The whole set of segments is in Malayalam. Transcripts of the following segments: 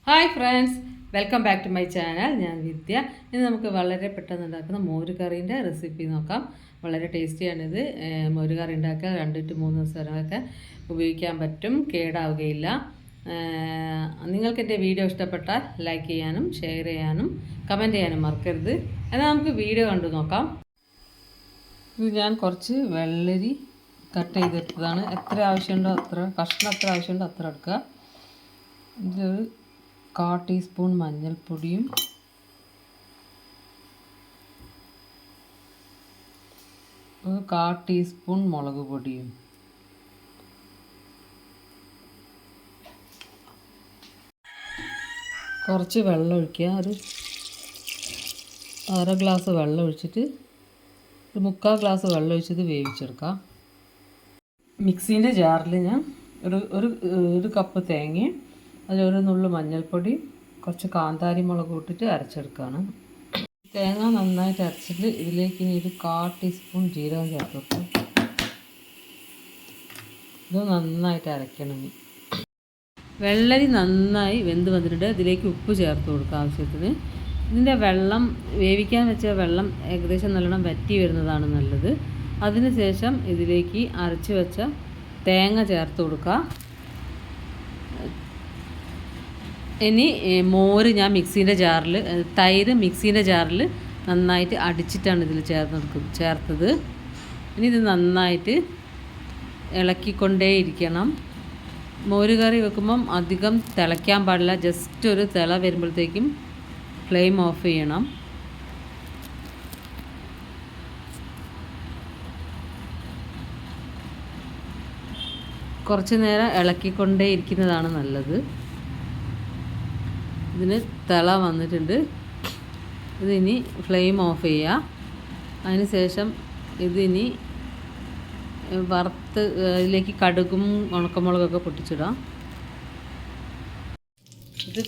Hi friends, welcome back to my channel. ഞാൻ വിദ്യ. ഇന്ന് നമുക്ക് വളരെ പെട്ടെന്ന് ഉണ്ടാക്കുന്ന മോരുകറീൻ്റെ റെസിപ്പി നോക്കാം. വളരെ ടേസ്റ്റിയാണിത്. മോരുകറി ഉണ്ടാക്കുക 2 to 3 ദിവസം വരെയൊക്കെ ഉപയോഗിക്കാൻ പറ്റും, കേടാവുകയില്ല. നിങ്ങൾക്ക് എൻ്റെ വീഡിയോ ഇഷ്ടപ്പെട്ടാൽ ലൈക്ക് ചെയ്യാനും ഷെയർ ചെയ്യാനും കമൻറ്റ് ചെയ്യാനും മറക്കരുത്. എന്നാൽ നമുക്ക് വീഡിയോ കണ്ടു നോക്കാം. ഇത് ഞാൻ കുറച്ച് വെള്ളരി കട്ട് ചെയ്തെടുത്തതാണ്. എത്ര ആവശ്യമുണ്ടോ അത്ര കഷ്ണം, എത്ര ആവശ്യമുണ്ടോ അത്ര എടുക്കുക. ഇതൊരു 1/4 ടീസ്പൂൺ മഞ്ഞൾപ്പൊടിയും 1/4 ടീസ്പൂൺ മുളക് പൊടിയും കുറച്ച് വെള്ളം ഒഴിക്കുക. ഒരു 1/2 ഗ്ലാസ് വെള്ളം ഒഴിച്ചിട്ട് ഒരു 3/4 ഗ്ലാസ് വെള്ളം ഒഴിച്ചിട്ട് വേവിച്ചെടുക്കാം. മിക്സീൻ്റെ ജാറിൽ ഞാൻ ഒരു കപ്പ് തേങ്ങയും അതിലൊരു നുള്ളു മഞ്ഞൾപ്പൊടി കുറച്ച് കാന്താരി മുളക് ഇട്ടിട്ട് അരച്ചെടുക്കുകയാണ്. തേങ്ങ നന്നായിട്ട് അരച്ചിട്ട് ഇതിലേക്ക് ഇനി ഒരു 1/4 ടീസ്പൂൺ ജീരകം ചേർത്ത് വെക്കും. ഇത് നന്നായിട്ട് അരയ്ക്കണം. വെള്ളരി നന്നായി വെന്ത് വന്നിട്ടുണ്ട്. ഇതിലേക്ക് ഉപ്പ് ചേർത്ത് കൊടുക്കുക ആവശ്യത്തിന്. ഇതിൻ്റെ വെള്ളം, വേവിക്കാൻ വെച്ച വെള്ളം ഏകദേശം നല്ലോണം വറ്റി വരുന്നതാണ് നല്ലത്. അതിന് ശേഷം ഇതിലേക്ക് അരച്ച് വെച്ച തേങ്ങ ചേർത്ത് കൊടുക്കുക. ഇനി മോര് ഞാൻ മിക്സീൻ്റെ ജാറിൽ, തൈര് മിക്സീൻ്റെ ജാറിൽ നന്നായിട്ട് അടിച്ചിട്ടാണ് ഇതിൽ ചേർത്തത്. ഇനി ഇത് നന്നായിട്ട് ഇളക്കിക്കൊണ്ടേയിരിക്കണം. മോര് കറി വെക്കുമ്പം അധികം തിളയ്ക്കാൻ പാടില്ല. ജസ്റ്റ് ഒരു തിള വരുമ്പോഴത്തേക്കും ഫ്ലെയിം ഓഫ് ചെയ്യണം. കുറച്ച് നേരം ഇളക്കിക്കൊണ്ടേ ഇരിക്കുന്നതാണ് നല്ലത്. ഇതിന് തിള വന്നിട്ടുണ്ട്. ഇതിനി ഫ്ലെയിം ഓഫ് ചെയ്യുക. അതിന് ശേഷം ഇതിനി വറുത്ത് ഇതിലേക്ക് കടുകും ഉണക്കമുളകൊക്കെ പൊട്ടിച്ചിടാം. ഇത്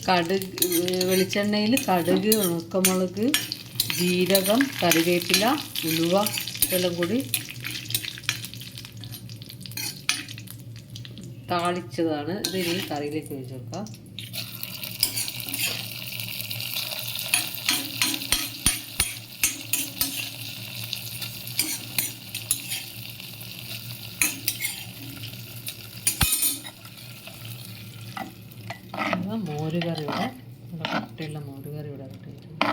വെളിച്ചെണ്ണയിൽ കടുക്, ഉണക്കമുളക്, ജീരകം, കറിവേപ്പില, ഉലുവ ഇതെല്ലാം കൂടി താളിച്ചതാണ്. ഇതിനി കറിയിലേക്ക് ഒഴിച്ച് വെക്കാം. മോരുകറി ഇവിടെ, കട്ടിയുള്ള മോരുകറി ഇവിടെ ഇട്ടിട്ടുണ്ട്.